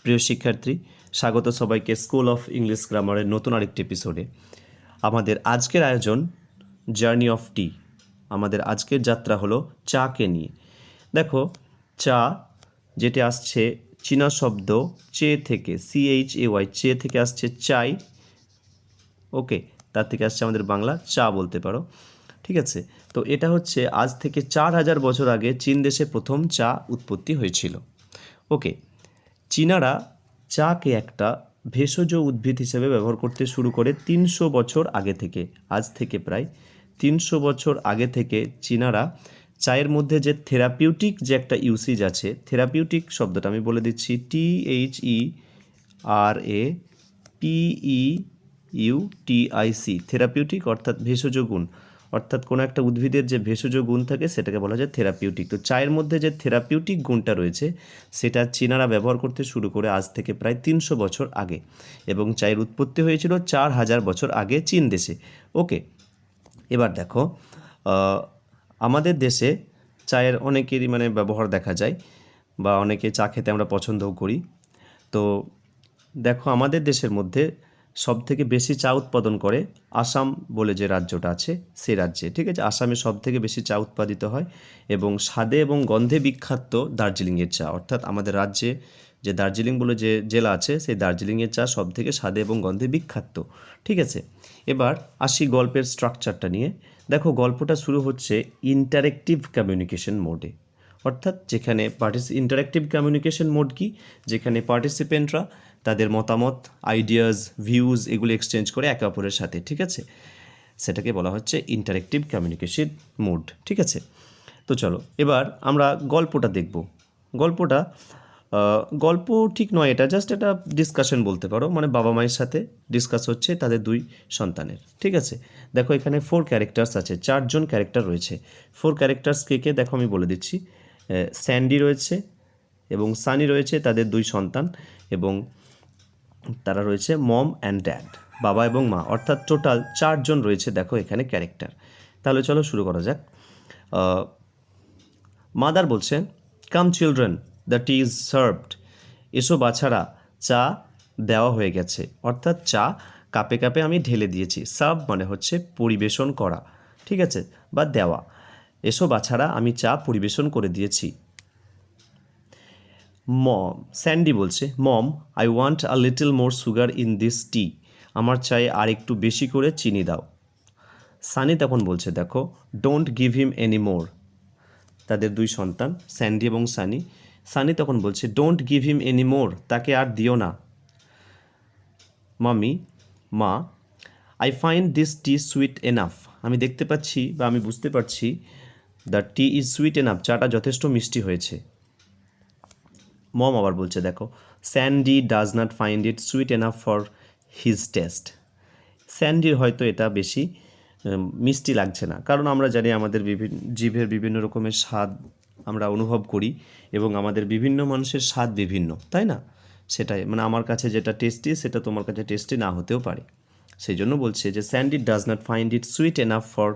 প্রিয় শিক্ষার্থী, স্বাগত সবাইকে স্কুল অফ ইংলিশ গ্রামারের নতুন আরেকটি এপিসোডে। আমাদের আজকের আয়োজন জার্নি অফ টি। আমাদের আজকের যাত্রা হলো চাকে নিয়ে। দেখো, চা যেটি আসছে চীনা শব্দ চে থেকে, CHAY, চে থেকে আসছে চাই। ওকে, তার থেকে আসছে আমাদের বাংলা চা বলতে পারো। ঠিক আছে, তো এটা হচ্ছে আজ থেকে 4000 বছর আগে চীন দেশে প্রথম চা উৎপত্তি হয়েছিল। ওকে, চীনারা চাকে একটা ভেষজ উদ্ভিদ হিসেবে ব্যবহার করতে শুরু করে 300 বছর আগে থেকে। আজ থেকে প্রায় 300 বছর আগে থেকে চীনারা চায়ের মধ্যে যে থেরাপিউটিক যে একটা ইউসেজ আছে, থেরাপিউটিক শব্দটা আমি বলে দিচ্ছি, THERAPEUTIC, থেরাপিউটিক অর্থাৎ ভেষজ গুণ, অর্থাৎ কোনো একটা উদ্ভিদের যে ভেষজ গুণ থাকে সেটাকে বলা যায় থেরাপিউটিক। তো চায়ের মধ্যে যে থেরাপিউটিক গুণটা রয়েছে সেটা চীনারা ব্যবহার করতে শুরু করে আজ থেকে প্রায় 300 বছর আগে, এবং চায়ের উৎপত্তি হয়েছিল 4000 বছর আগে চীন দেশে। ওকে, এবার দেখো, আমাদের দেশে চায়ের অনেকেরই ব্যবহার দেখা যায়, বা অনেকে চা খেতে আমরা পছন্দও করি। তো দেখো, আমাদের দেশের মধ্যে সবথেকে বেশি চা উৎপাদন করে আসাম বলে যে রাজ্যটা আছে, সেই রাজ্যে। ঠিক আছে, আসামে সবথেকে বেশি চা উৎপাদিত হয়, এবং স্বাদে এবং গন্ধে বিখ্যাত দার্জিলিংয়ের চা। অর্থাৎ আমাদের রাজ্যে যে দার্জিলিং বলে যে জেলা আছে, সেই দার্জিলিংয়ের চা সবথেকে স্বাদে এবং গন্ধে বিখ্যাত। ঠিক আছে, এবার আসি গল্পের স্ট্রাকচারটা নিয়ে। দেখো, গল্পটা শুরু হচ্ছে ইন্টারেক্টিভ কমিউনিকেশন মোডে, অর্থাৎ যেখানে ইন্টারেক্টিভ কমিউনিকেশন মোড কি, যেখানে পার্টিসিপেন্টরা তাদের মতামত, আইডিয়াস, ভিউজ এগুলো এক্সচেঞ্জ করে একে অপরের সাথে। ঠিক আছে, সেটাকে বলা হচ্ছে ইন্টারেক্টিভ কমিউনিকেশন মোড। ঠিক আছে, তো চলো এবার আমরা গল্পটা দেখব। গল্প ঠিক নয়, এটা জাস্ট একটা ডিসকাশন বলতে পারো, বাবা মায়ের সাথে ডিসকাস হচ্ছে তাদের দুই সন্তানের। ঠিক আছে, দেখো এখানে 4 ক্যারেক্টার্স আছে, 4জন ক্যারেক্টার রয়েছে। 4 ক্যারেক্টার্স কে কে দেখো আমি বলে দিচ্ছি। স্যান্ডি রয়েছে এবং সানি রয়েছে, তাদের দুই সন্তান, এবং তারা রয়েছে মম অ্যান্ড ড্যাড, বাবা এবং মা, অর্থাৎ টোটাল 4জন রয়েছে দেখো এখানে ক্যারেক্টার। তাহলে চলো শুরু করা যাক। মাদার বলছে, come children, the tea is served. এসো বাছারা, চা দেওয়া হয়ে গেছে। অর্থাৎ চা কাপে কাপে আমি ঢেলে দিয়েছি। সার্ভ মানে হচ্ছে পরিবেশন করা, ঠিক আছে, বা দেওয়া। এসো বাছারা, আমি চা পরিবেশন করে দিয়েছি। মম, স্যান্ডি বলছে, mom, I want a little more sugar in this tea. আমার চায়ে আর একটু বেশি করে চিনি দাও। সানি তখন বলছে, দেখো, don't give him any more. তাদের দুই সন্তান স্যান্ডি এবং সানি। সানি তখন বলছে, don't give him any more, তাকে আর দিও না। মামি, মা, I find this tea sweet enough. আমি দেখতে পাচ্ছি বা আমি বুঝতে পারছি, the tea is sweet enough, চাটা যথেষ্ট মিষ্টি হয়েছে। মম আবার বলছে, দেখো, Sandy does not find it sweet enough for his taste. স্যান্ডির হয়তো এটা বেশি মিষ্টি লাগছে না, কারণ আমরা জানি আমাদের জিভের বিভিন্ন রকমের স্বাদ আমরা অনুভব করি, এবং আমাদের বিভিন্ন মানুষের স্বাদ বিভিন্ন, তাই না? সেটাই আমার কাছে যেটা টেস্টি সেটা তোমার কাছে টেস্টি না হতেও পারে। সেই জন্য বলছে যে Sandy does not find it sweet enough for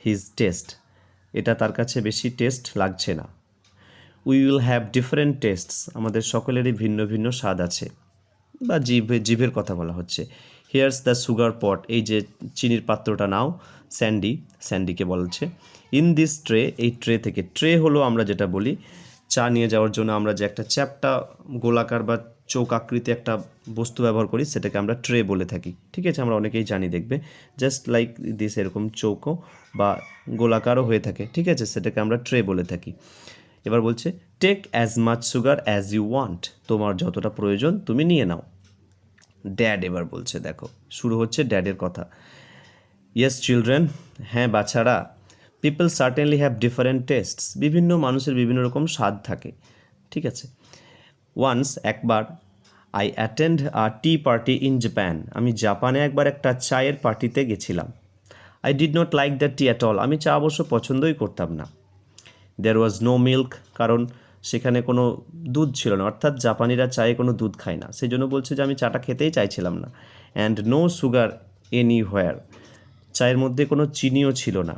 his test, এটা তার কাছে বেশি টেস্ট লাগছে না। We will have different tastes, আমাদের সকলেরই ভিন্ন ভিন্ন স্বাদ আছে, বা জিভের কথা বলা হচ্ছে। হিয়ার্স দ্য সুগার পট, এই যে চিনির পাত্রটা নাও। স্যান্ডিকে বলছে, ইন দিস ট্রে, এই ট্রে থেকে। ট্রে হলো আমরা যেটা বলি চা নিয়ে যাওয়ার জন্য আমরা যে একটা চ্যাপ্টা গোলাকার বা চৌকাকৃতি একটা বস্তু ব্যবহার করি, সেটাকে আমরা ট্রে বলে থাকি। ঠিক আছে, আমরা অনেকেই জানি, দেখবে জাস্ট লাইক দিস, এরকম চৌকো বা গোলাকারও হয়ে থাকে। ঠিক আছে, সেটাকে আমরা ট্রে বলে থাকি। এবার বলছে, take as much sugar as you want, তোমার যতটা প্রয়োজন তুমি নিয়ে নাও। ড্যাড এবার বলছে, দেখো শুরু হচ্ছে ড্যাডের কথা। ইয়েস চিলড্রেন, হ্যাঁ বাচ্চারা, people certainly have different tastes, বিভিন্ন মানুষের বিভিন্ন রকম স্বাদ থাকে। ঠিক আছে, ওয়ান্স, একবার, I attend a tea party in Japan, আমি জাপানে একবার একটা চায়ের পার্টিতে গেছিলাম। I did not like the T at all, আমি চা অবশ্য পছন্দই করতাম না। দেয়ার ওয়াজ নো মিল্ক, কারণ সেখানে কোনো দুধ ছিল না, অর্থাৎ জাপানিরা চায়ে কোনো দুধ খায় না, সেই জন্য বলছে যে আমি চাটা খেতেই চাইছিলাম না। অ্যান্ড নো সুগার এনিহোয়ার, চায়ের মধ্যে কোনো চিনিও ছিল না।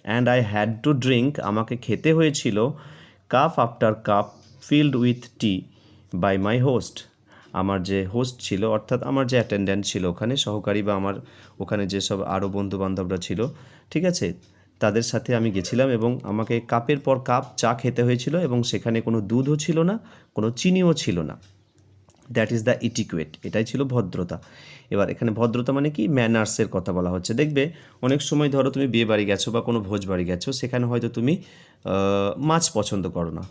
And I had to drink, আমাকে খেতে হয়েছিল cup after cup filled with tea by my host, আমার যে হোস্ট ছিল, অর্থাৎ আমার যে অ্যাটেন্ড্যান্ট ছিল ওখানে, সহকারী বা আমার ওখানে যেসব আরও বন্ধুবান্ধবরা ছিল, ঠিক আছে, তাদের সাথে আমি গেছিলাম এবং আমাকে কাপের পর কাপ চা খেতে হয়েছিল এবং সেখানে কোনো দুধও ছিল না, কোনো চিনিও ছিল না। দ্যাট ইজ দ্য ইটিকুয়েট, এটাই ছিল ভদ্রতা। এবার এখানে ভদ্রতা মানে কি, ম্যানার্সের কথা বলা হচ্ছে। দেখবে অনেক সময় ধরো তুমি বিয়ে বাড়ি গেছো বা কোনো ভোজ বাড়ি গেছো, সেখানে হয়তো তুমি মাছ পছন্দ করো না,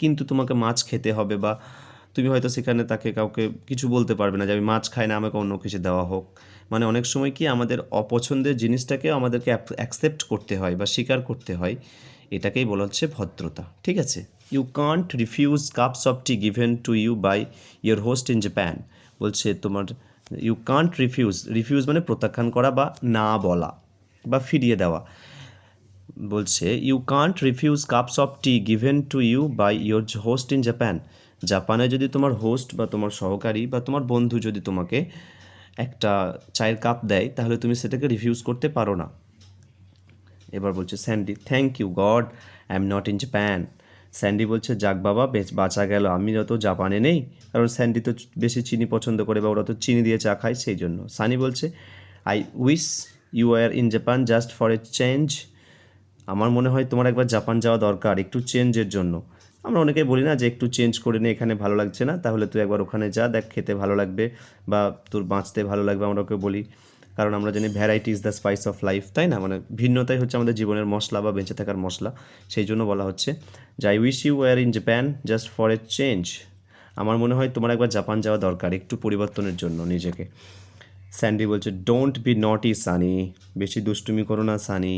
কিন্তু তোমাকে মাছ খেতে হবে, বা তুমি হয়তো সেখানে তাকে কাউকে কিছু বলতে পারবে না যে আমি মাছ খাই না, আমাকে অন্য কিছু দেওয়া হোক। মানে অনেক সময় কি আমাদের অপছন্দের জিনিসটাকে আমাদেরকে অ্যাকসেপ্ট করতে হয় বা স্বীকার করতে হয়, এটাকেই বলা হচ্ছে ভদ্রতা, ঠিক আছে। You can't refuse cups of tea given to you by your host in Japan. বলছে তোমার ইউ কান্ট রিফিউজ মানে প্রত্যাখ্যান করা বা না বলা বা ফিরিয়ে দেওয়া। বলছে you can't refuse cups of tea given to you by your host in Japan. জাপানে যদি তোমার হোস্ট বা তোমার সহকারী বা তোমার বন্ধু যদি তোমাকে একটা চায়ের কাপ দেয়, তাহলে তুমি সেটাকে রিফিউজ করতে পারো না। এবার বলছে Sandy, thank you God I am not in Japan. Sandy বলছে যাক বাবা, বেশ বাঁচা গেল, আমি যত জাপানে নেই। কারণ স্যান্ডি তো বেশি চিনি পছন্দ করে বা ওরা তো চিনি দিয়ে চা খায়, সেই জন্য। সানি বলছে I wish you are in Japan just for a change. আমার মনে হয় তোমার একবার জাপান যাওয়া দরকার একটু চেঞ্জের জন্য। আমরা অনেকেই বলি না যে একটু চেঞ্জ করে নে, এখানে ভালো লাগছে না, তাহলে তুই একবার ওখানে যা, দেখ খেতে ভালো লাগবে বা তোর বাঁচতে ভালো লাগবে, আমরা ওকে বলি। কারণ আমরা জানি variety is the spice of life, তাই না? মানে ভিন্নতাই হচ্ছে আমাদের জীবনের মশলা বা বেঁচে থাকার মশলা। সেই জন্য বলা হচ্ছে যে I wish you were in Japan just for a change. আমার মনে হয় তোমার একবার জাপান যাওয়া দরকার একটু পরিবর্তনের জন্য নিজেকে। স্যান্ডি বলছে ডোন্ট বি নটি সানি, বেশি দুষ্টুমি করো না সানি।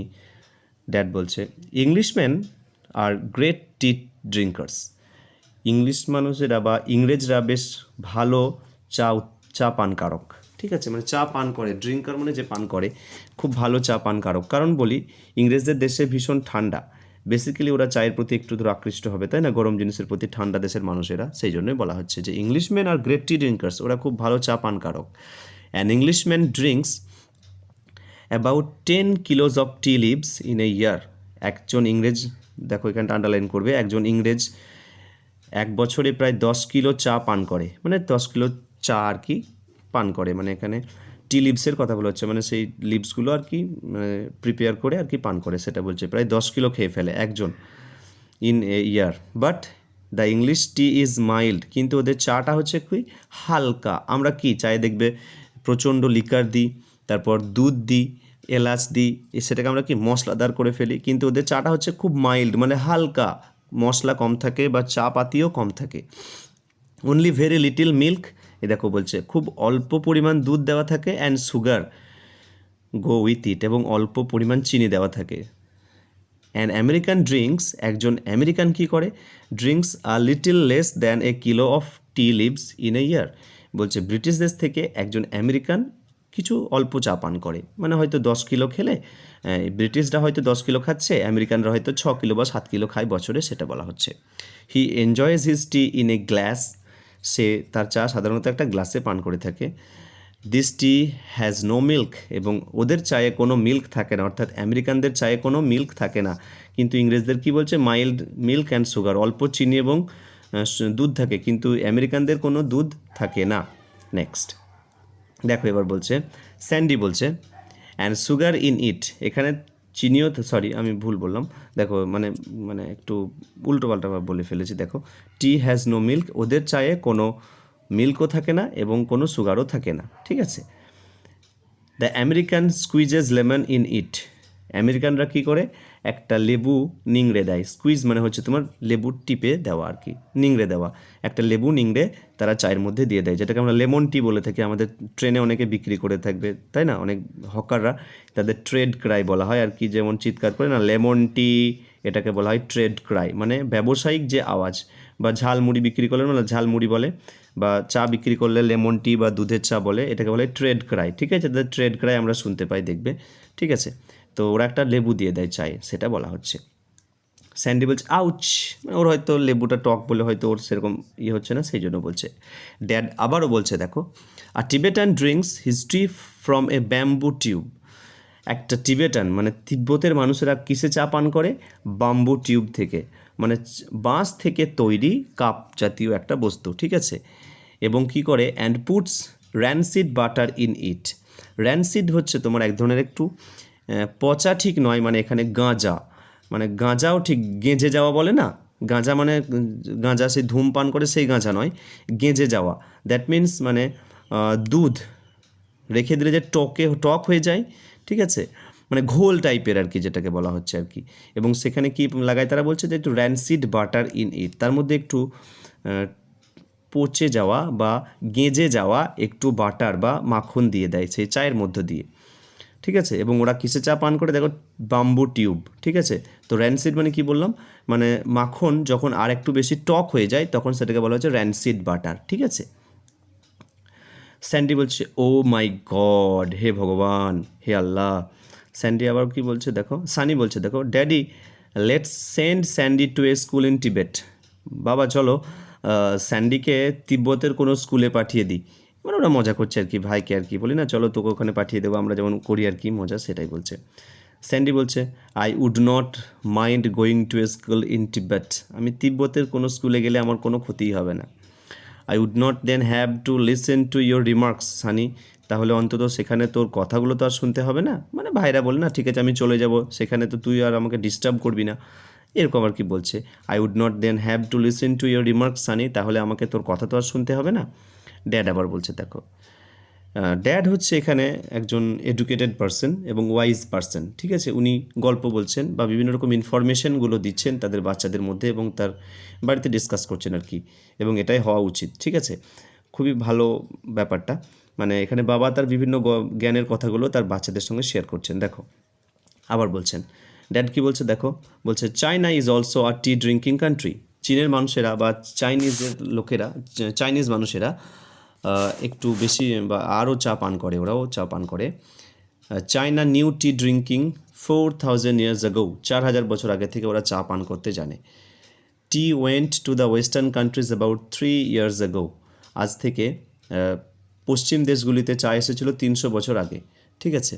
ড্যাড বলছে Englishman are great T ড্রিঙ্কার্স। English মানুষেরা বা ইংরেজরা বেশ ভালো চা পানকারক, ঠিক আছে, মানে চা পান করে, ড্রিঙ্কার মানে যে পান করে, খুব ভালো চা পানকারক। কারণ বলি ইংরেজদের দেশে ভীষণ ঠান্ডা, বেসিক্যালি ওরা চায়ের প্রতি একটু ধরো আকৃষ্ট হবে, তাই না, গরম জিনিসের প্রতি, ঠান্ডা দেশের মানুষেরা, সেই জন্যই বলা হচ্ছে যে ইংলিশম্যান আর গ্রেট টি ড্রিঙ্কার্স, ওরা খুব ভালো চা পানকারক। An Englishman drinks about 10 kilos of tea leaves in a year. একজন ইংরেজ, দেখো এখানটা আন্ডারলাইন করবে, একজন ইংরেজ এক বছরে প্রায় 10 কিলো চা পান করে, মানে 10 কিলো চা আর কি পান করে, মানে এখানে টি লিভসের কথা বলা হচ্ছে, মানে সেই লিভসগুলো আর কি মানে প্রিপেয়ার করে আর কি পান করে, সেটা বলছে প্রায় 10 কিলো খেয়ে ফেলে একজন in a year. But the English T is mild, কিন্তু ওদের চাটা হচ্ছে কি হালকা। আমরা কি চায়ে দেখবে প্রচণ্ড লিকার দিই, তারপর দুধ দিই, এলাচ দিই, সেটাকে আমরা কি মশলাদার করে ফেলি, কিন্তু ওদের চাটা হচ্ছে খুব মাইল্ড, মানে হালকা, মশলা কম থাকে বা চা পাতিও কম থাকে। অনলি ভেরি লিটিল মিল্ক, এ দেখো বলছে খুব অল্প পরিমাণ দুধ দেওয়া থাকে, and sugar go with it, এবং অল্প পরিমাণ চিনি দেওয়া থাকে। অ্যান আমেরিকান ড্রিঙ্কস, একজন আমেরিকান কী করে, drinks a little less than a kilo of tea leaves in a year. বলছে ব্রিটিশ দেশ থেকে একজন আমেরিকান কিছু অল্প চা পান করে, মানে হয়তো 10 কিলো খেলে, ব্রিটিশরা হয়তো 10 কিলো খাচ্ছে, আমেরিকানরা হয়তো 6 কিলো বা 7 কিলো খায় বছরে, সেটা বলা হচ্ছে। He enjoys his tea in a glass, সে তার চা সাধারণত একটা গ্লাসে পান করে থাকে। This tea has no milk, এবং ওদের চায়ে কোনো মিল্ক থাকে না, অর্থাৎ আমেরিকানদের চায়ে কোনো মিল্ক থাকে না, কিন্তু ইংরেজদের কি বলছে মাইল্ড মিল্ক অ্যান্ড সুগার, অল্প চিনি এবং দুধ থাকে, কিন্তু আমেরিকানদের কোনো দুধ থাকে না। নেক্সট দেখো এবার বলছে স্যান্ডি বলছে অ্যান্ড সুগার ইন ইট, এখানে চিনিও, সরি আমি ভুল বললাম, দেখো মানে মানে একটু উল্টোপাল্টা বলে ফেলেছি। দেখো টি হ্যাজ নো মিল্ক, ওদের চায়ে কোনো মিল্কও থাকে না এবং কোনো সুগারও থাকে না, ঠিক আছে। The American squeezes lemon in it, আমেরিকানরা কী করে, একটা লেবু নিংড়ে দেয়, স্কুইজ মানে হচ্ছে তোমার লেবু টিপে দেওয়া আর কি, নিংড়ে দেওয়া, একটা লেবু নিংড়ে তারা চায়ের মধ্যে দিয়ে দেয়, যেটাকে আমরা লেমন টি বলে থাকি, আমাদের ট্রেনে অনেকে বিক্রি করে থাকবে, তাই না, অনেক হকাররা, তাদের ট্রেড ক্রাই বলা হয় আর কি, যেমন চিৎকার করে না লেমন টি, এটাকে বলা হয় ট্রেড ক্রাই, মানে ব্যবসায়িক যে আওয়াজ। বা ঝালমুড়ি বিক্রি করলে মানে ঝালমুড়ি বলে, বা চা বিক্রি করলে লেমন টি বা দুধের চা বলে, এটাকে বলে ট্রেড ক্রাই, ঠিক আছে, তাদের ট্রেড ক্রাই আমরা শুনতে পাই, দেখবে, ঠিক আছে। তো ওরা একটা লেবু দিয়ে দেয় চায়ে, সেটা বলা হচ্ছে। স্যান্ডি বলছে আউচ, মানে ওর হয়তো লেবুটা টক বলে হয়তো ওর সেরকম ইয়ে হচ্ছে না, সেই জন্য বলছে। ড্যাড আবারও বলছে দেখো আর Tibetan drinks history from a bamboo tube, একটা টিবেটান মানে তিব্বতের মানুষেরা কিসে চা পান করে, বাম্বু টিউব থেকে, মানে বাঁশ থেকে তৈরি কাপ জাতীয় একটা বস্তু, ঠিক আছে। এবং কি করে and puts rancid butter in it. Rancid হচ্ছে তোমার এক ধরনের একটু পচা ঠিক নয়, মানে এখানে গাঁজা, মানে গাঁজাও ঠিক গেঁজে যাওয়া বলে না, গাঁজা মানে গাঁজা সেই ধূমপান করে সেই গাঁজা নয়, গেঁজে যাওয়া। দ্যাট মিন্স মানে দুধ রেখে দিলে যে টক হয়ে যায়, ঠিক আছে, মানে ঘোল টাইপের আর কি, যেটাকে বলা হচ্ছে আর কি। এবং সেখানে কি লাগায় তারা বলছে যে একটু র্যানসিড বাটার ইন ইট, তার মধ্যে একটু পচে যাওয়া বা গেঁজে যাওয়া একটু বাটার বা মাখন দিয়ে দেয় সেই চায়ের মধ্য দিয়ে, ঠিক আছে। এবং ওরা কিসে চা পান করে দেখো, বাম্বু টিউব, ঠিক আছে। তো র্যানসিড মানে কি বললাম, মানে মাখন যখন আর একটু বেশি টক হয়ে যায় তখন সেটাকে বলা হচ্ছে র্যানসিড বাটার, ঠিক আছে। স্যান্ডি বলছে ও মাই গড, হে ভগবান, হে আল্লাহ। স্যান্ডি আবার কি বলছে দেখো, সানি বলছে দেখো, daddy let's send Sandy to a school in Tibet. বাবা চলো স্যান্ডিকে তিব্বতের কোনো স্কুলে পাঠিয়ে দিই। মানে ওরা মজা করছে আর কি, ভাইকে আর কি বলি না, চলো তোকে ওখানে পাঠিয়ে দেবো, আমরা যেমন করি আর কি মজা, সেটাই বলছে। স্যান্ডি বলছে I would not mind going to a school in Tibet. আমি তিব্বতের কোনো স্কুলে গেলে আমার কোনো ক্ষতিই হবে না। I would not then have to listen to your remarks Sunny. তাহলে অন্তত সেখানে তোর কথাগুলো তো আর শুনতে হবে না। মানে ভাইরা বলে না, ঠিক আছে আমি চলে যাব, সেখানে তো তুই আর আমাকে ডিস্টার্ব করবি না, এরকম আর কি বলছে। I would not then have to listen to your remarks Sunny, তাহলে আমাকে তোর কথা তো আর শুনতে হবে না। ড্যাড আবার বলছে দেখো, ড্যাড হচ্ছে এখানে একজন এডুকেটেড পারসন এবং ওয়াইজ পারসন, ঠিক আছে। উনি গল্প বলছেন বা বিভিন্ন রকম ইনফরমেশনগুলো দিচ্ছেন তাদের বাচ্চাদের মধ্যে এবং তার বাড়িতে ডিসকাস করছেন আর কি, এবং এটাই হওয়া উচিত, ঠিক আছে। খুবই ভালো ব্যাপারটা, মানে এখানে বাবা তার বিভিন্ন জ্ঞানের কথাগুলো তার বাচ্চাদের সঙ্গে শেয়ার করছেন। দেখো আবার বলছেন, ড্যাড কি বলছে দেখো, বলছে China is also a T drinking country. চীনের মানুষেরা বা চাইনিজের লোকেরা, চাইনিজ মানুষেরা একটু বেশি বা আরও চা পান করে, ওরাও চা পান করে। China new tea drinking 4000 years ago, 4000 বছর আগে থেকে ওরা চা পান করতে জানে। Tea went to the western countries about 3 years ago, আজ থেকে পশ্চিম দেশগুলিতে চা এসেছিল 300 বছর আগে, ঠিক আছে।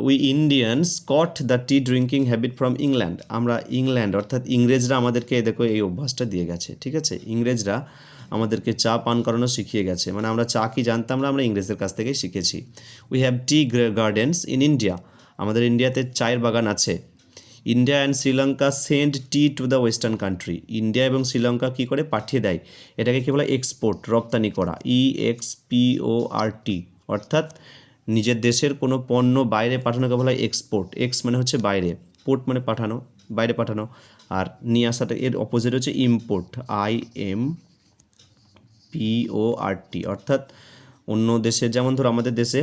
We Indians caught the tea drinking habit from England. আমরা ইংল্যান্ড অর্থাৎ ইংরেজরা আমাদেরকে দেখো এই অভ্যাসটা দিয়ে গেছে, ঠিক আছে। ইংরেজরা আমাদেরকে চা পান করানো শিখিয়ে গেছে, মানে আমরা চা কি জানতাম না, আমরা ইংরেজদের কাছ থেকেই শিখেছি। We have tea gardens in India, আমাদের ইন্ডিয়াতে চায়ের বাগান আছে। India and Sri Lanka send T two the western country, India এবং শ্রীলঙ্কা কী করে পাঠিয়ে দেয়, এটাকে কী বলে এক্সপোর্ট, রপ্তানি করা, EXPORT, অর্থাৎ নিজের দেশের কোনো পণ্য বাইরে পাঠানোকে বলা হয় এক্সপোর্ট। এক্স মানে হচ্ছে বাইরে, পোর্ট মানে পাঠানো, বাইরে পাঠানো, আর নিয়ে আসাটা এর অপোজিট হচ্ছে ইম্পোর্ট, IMPORT, অর্থাৎ অন্য দেশে, যেমন ধরো আমাদের দেশে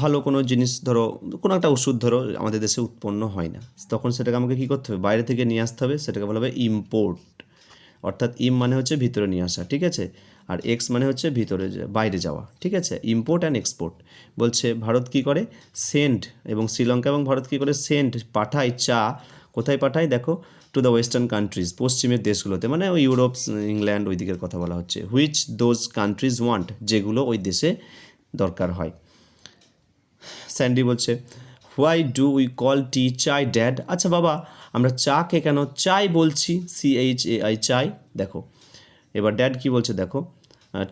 ভালো কোনো জিনিস, ধরো কোনো একটা ওষুধ ধরো আমাদের দেশে উৎপন্ন হয় না, তখন সেটাকে আমাকে কী করতে হবে, বাইরে থেকে নিয়ে আসতে হবে, সেটাকে বলা হবে ইম্পোর্ট। অর্থাৎ ইম মানে হচ্ছে ভিতরে নিয়ে আসা, ঠিক আছে, আর এক্স মানে হচ্ছে ভিতরে বাইরে যাওয়া, ঠিক আছে, ইম্পোর্ট অ্যান্ড এক্সপোর্ট। বলছে ভারত কী করে সেন্ড, এবং শ্রীলঙ্কা এবং ভারত কী করে সেন্ড পাঠায় চা, কোথায় পাঠায় দেখো, টু দ্য ওয়েস্টার্ন কান্ট্রিজ, পশ্চিমের দেশগুলোতে, মানে ওই ইউরোপ ইংল্যান্ড ওই দিকের কথা বলা হচ্ছে। হুইচ দোজ কান্ট্রিজ ওয়ান্ট, যেগুলো ওই দেশে দরকার হয়। স্যান্ডি বলছে হোয়াই ডু উই কল টি চাই ড্যাড। আচ্ছা বাবা, আমরা চাকে কেন চাই বলছি, CHAI, চাই। দেখো এবার ড্যাড কি বলছে দেখো,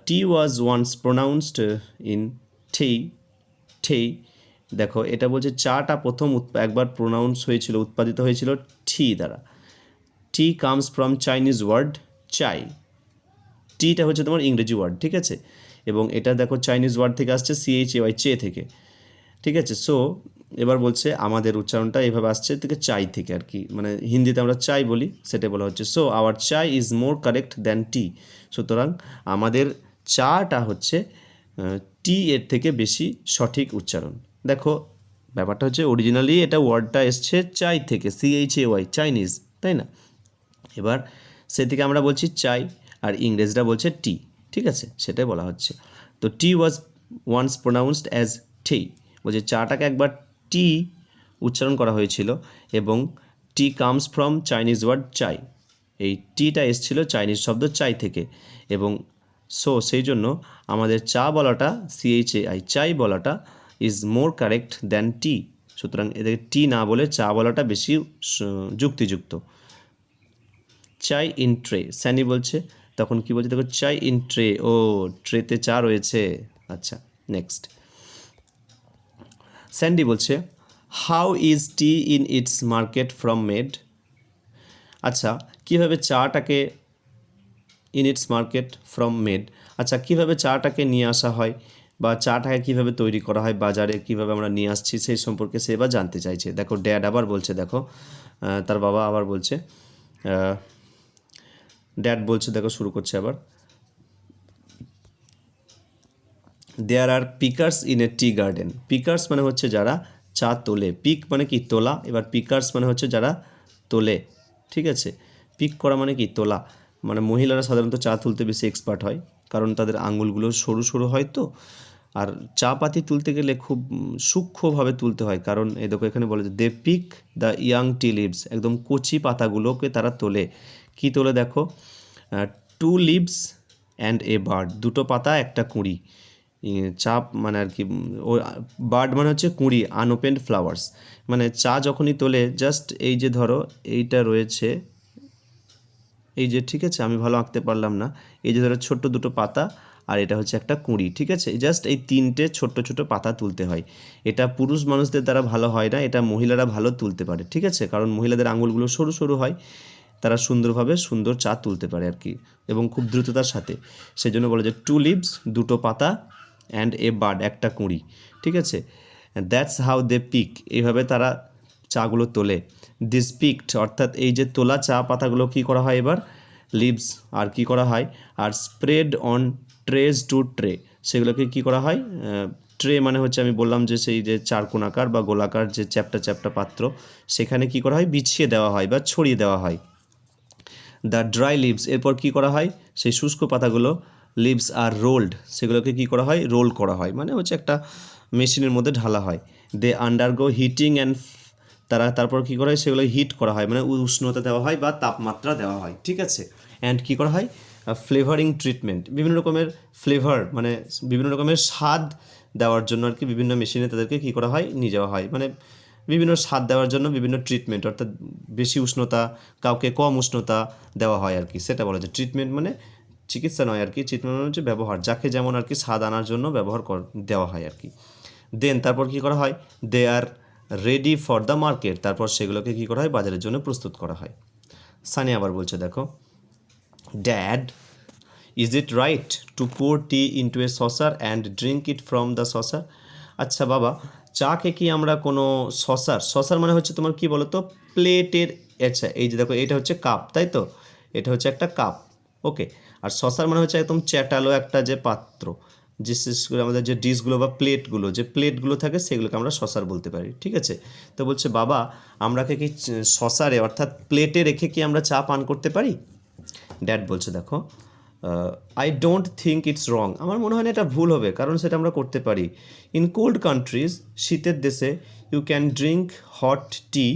টি ওয়াজ ওয়ান্স প্রোনাউন্সড ইন ঠেই, ঠেই। দেখো এটা বলছে চাটা প্রথম একবার প্রোনাউন্স হয়েছিল, উৎপাদিত হয়েছিল টি দ্বারা। টি কামস ফ্রম চাইনিজ ওয়ার্ড চাই, টিটা হচ্ছে তোমার ইংরেজি ওয়ার্ড, ঠিক আছে, এবং এটা দেখো চাইনিজ ওয়ার্ড থেকে আসছে CHAY, চে থেকে, ঠিক আছে। সো এবার বলছে আমাদের উচ্চারণটা এভাবে আসছে থেকে চাই থেকে আর কি, মানে হিন্দিতে আমরা চাই বলি, সেটা বলা হচ্ছে। সো আওয়ার চাই ইজ মোর কারেক্ট দ্যান টি, সুতরাং আমাদের চাটা হচ্ছে টি এর থেকে বেশি সঠিক উচ্চারণ। দেখো ব্যাপারটা হচ্ছে অরিজিনালি এটা ওয়ার্ডটা এসছে চাই থেকে, CHAY, চাইনিজ, তাই না। এবার সে থেকে আমরা বলছি চাই, আর ইংরেজরা বলছে টি, ঠিক আছে, সেটাই বলা হচ্ছে। তো টি ওয়াজ ওয়ান্স প্রোনাউন্সড অ্যাজ টি, বলছে চাটাকে একবার টি উচ্চারণ করা হয়েছিল, এবং টি কামস ফ্রম চাইনিজ ওয়ার্ড চাই, এই টিটা এসেছিল চাইনিজ শব্দ চাই থেকে, এবং সো সেই জন্য আমাদের চা বলাটা CHAI, চাই বলাটা ইজ মোর কারেক্ট দ্যান টি, সুতরাং এদের টি না বলে চা বলাটা বেশি যুক্তিযুক্ত। চাই ইন ট্রে, স্যানি বলছে তখন কি বলছে দেখো, চাই ইন ট্রে। ও, ট্রেতে চা রয়েছে। আচ্ছা, নেক্সট। স্যান্ডি বলছে, how is tea in its market from made. আচ্ছা, কীভাবে চাটাকে in its market from made, আচ্ছা কীভাবে চাটাকে নিয়ে আসা হয় বা চাটাকে কীভাবে তৈরি করা হয় বাজারে, কীভাবে আমরা নিয়ে আসছি সেই সম্পর্কে সে এবার জানতে চাইছে। দেখো ড্যাড আবার বলছে, দেখো তার বাবা আবার বলছে, ড্যাড বলছে, দেখো শুরু করছে আবার, there are pickers in a tea garden. Pickers মানে হচ্ছে যারা চা তোলে, পিক মানে কি তোলা, এবার পিকার্স মানে হচ্ছে যারা তোলে, ঠিক আছে। পিক করা মানে কি তোলা, মানে মহিলারা সাধারণত চা তুলতে বেশি এক্সপার্ট হয়, কারণ তাদের আঙুলগুলো সরু সরু হয় তো। আর চা পাতি তুলতে গেলে খুব সূক্ষ্মভাবে তুলতে হয়, কারণ এই দেখো এখানে বলে যে they pick the young tea leaves, একদম কচি পাতাগুলোকে তারা তোলে। কি তোলে দেখো, 2 লিভস অ্যান্ড এ বার্ড, দুটো পাতা একটা কুঁড়ি। চাপ মানে আর কি, ও বার্ড মানে হচ্ছে কুঁড়ি, আনওপেন্ড ফ্লাওয়ার্স, মানে চা যখনই তোলে জাস্ট এই যে ধরো এইটা রয়েছে, এই যে, ঠিক আছে আমি ভালো আঁকতে পারলাম না, এই যে ধরো ছোট্ট দুটো পাতা আর এটা হচ্ছে একটা কুঁড়ি, ঠিক আছে, জাস্ট এই 3টে ছোট্ট ছোট পাতা তুলতে হয়। এটা পুরুষ মানুষদের দ্বারা ভালো হয় না, এটা মহিলারা ভালো তুলতে পারে, ঠিক আছে, কারণ মহিলাদের আঙুলগুলো সরু সরু হয়, তারা সুন্দরভাবে সুন্দর চা তুলতে পারে আর কি, এবং খুব দ্রুততার সাথে। সেই জন্য বলে যে 2 লিভস, দুটো পাতা, অ্যান্ড এ বার্ড, একটা কুঁড়ি, ঠিক আছে। দ্যাটস হাউ দে পিক, এইভাবে তারা চাগুলো তোলে। দিস পিকড, অর্থাৎ এই যে তোলা চা পাতাগুলো কী করা হয় এবার, লিভস, আর কি করা হয়, আর spread on traced two tray, সেগুলোকে কি করা হয়, ট্রে মানে হচ্ছে আমি বললাম যে সেই যে চারকোণাকার বা গোলাকার যে চ্যাপ্টা চ্যাপ্টা পাত্র, সেখানে কি করা হয়, বিছিয়ে দেওয়া হয় বা ছড়িয়ে দেওয়া হয়। দ্য ড্রাই লিভস, এরপর কি করা হয়, সেই শুষ্ক পাতাগুলো, লিভস আর রোল্ড, সেগুলোকে কি করা হয়, রোল করা হয়, মানে হচ্ছে একটা মেশিনের মধ্যে ঢালা হয়। দে আন্ডারগো হিটিং অ্যান্ড, তারপর কী করা হয়, সেগুলো হিট করা হয়, মানে উষ্ণতা দেওয়া হয় বা তাপমাত্রা দেওয়া হয়, ঠিক আছে। অ্যান্ড কী করা হয়, ফ্লেভারিং ট্রিটমেন্ট, বিভিন্ন রকমের ফ্লেভার মানে বিভিন্ন রকমের স্বাদ দেওয়ার জন্য আর কি বিভিন্ন মেশিনে তাদেরকে কী করা হয়, নিয়ে যাওয়া হয়, মানে বিভিন্ন স্বাদ দেওয়ার জন্য বিভিন্ন ট্রিটমেন্ট, অর্থাৎ বেশি উষ্ণতা, কাউকে কম উষ্ণতা দেওয়া হয় আর কি, সেটা বলা যায় ট্রিটমেন্ট, মানে চিকিৎসা নয় আর কি, ট্রিটমেন্ট মানে হচ্ছে ব্যবহার, যাকে যেমন আর কি স্বাদ আনার জন্য ব্যবহার দেওয়া হয় আর কি। দেন তারপর কী করা হয়, দে আর রেডি ফর দ্য মার্কেট, তারপর সেগুলোকে কী করা হয়, বাজারের জন্য প্রস্তুত করা হয়। সানি আবার বলছে, দেখো dad, is it right to pour tea into a saucer and drink it from the saucer. আচ্ছা বাবা, চাকে কি আমরা কোনো সসার মানে হচ্ছে তোমার কি বলো তো, প্লেটের, আচ্ছা এই যে দেখো এটা হচ্ছে কাপ, তাই তো, এটা হচ্ছে একটা কাপ, ওকে। আর সসার মানে হচ্ছে একদম চ্যাটালো একটা যে পাত্র, যে আমাদের যে ডিশগুলো বা প্লেটগুলো, যে প্লেটগুলো থাকে সেগুলোকে আমরা সসার বলতে পারি, ঠিক আছে। তো বলছে বাবা, আমরা কি সসারে অর্থাৎ প্লেটে রেখে কি আমরা চা পান করতে পারি। ড্যাড বলছে, দেখো I don't think it's wrong, আমার মনে হয় না এটা ভুল হবে, কারণ সেটা আমরা করতে পারি। ইন কোল্ড কান্ট্রিজ, শীতের দেশে, you can drink hot tea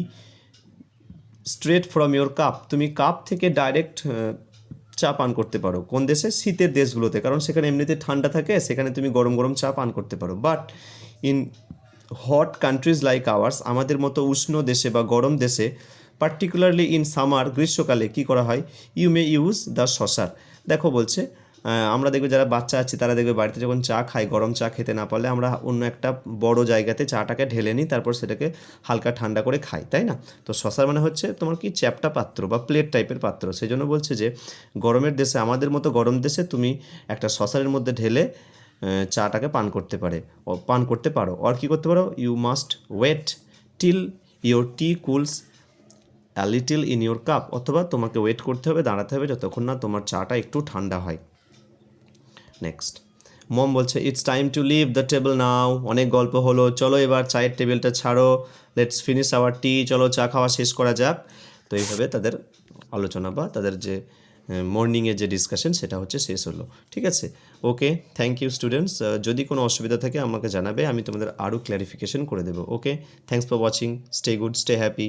straight from your cup, তুমি কাপ থেকে ডাইরেক্ট চা পান করতে পারো। কোন দেশে, শীতের দেশগুলোতে, কারণ সেখানে এমনিতে ঠান্ডা থাকে, সেখানে তুমি গরম গরম চা পান করতে পারো। But in hot countries like hours, আমাদের মতো উষ্ণ দেশে বা গরম দেশে, পার্টিকুলারলি ইন সামার, গ্রীষ্মকালে কী করা হয়, you may use the saucer. দেখো বলছে, আমরা দেখবে যারা বাচ্চা আছে তারা দেখবে বাড়িতে যখন চা খায়, গরম চা খেতে না পারলে আমরা অন্য একটা বড় জায়গাতে চাটাকে ঢেলে নিই, তারপর সেটাকে হালকা ঠান্ডা করে খাই, তাই না। তো সসার মানে হচ্ছে তোমার কি চ্যাপ্টা পাত্র বা প্লেট টাইপের পাত্র, সেই জন্য বলছে যে গরমের দেশে, আমাদের মতো গরম দেশে তুমি একটা সসারের মধ্যে ঢেলে চাটাকে পান করতে পারো। আর কী করতে পারো, you must wait till your tea cools a little in your cup, অথবা তোমাকে ওয়েট করতে হবে, দাঁড়াতে হবে যতক্ষণ না তোমার চাটা একটু ঠান্ডা হয়। নেক্সট, মম বলছে, it's time to leave the table now, অনেক গল্প হলো, চলো এবার চায়ের টেবিলটা ছাড়ো, লেটস ফিনিশ আওয়ার টি, চলো চা খাওয়া শেষ করা যাক। তো এইভাবে তাদের আলোচনা বা তাদের যে মর্নিংয়ের যে ডিসকাশন সেটা হচ্ছে শেষ হলো, ঠিক আছে। ওকে, থ্যাংক ইউ স্টুডেন্টস, যদি কোনো অসুবিধা থাকে আমাকে জানাবে, আমি তোমাদের আরও ক্ল্যারিফিকেশন করে দেবো। Okay, thanks for watching, stay good, stay happy.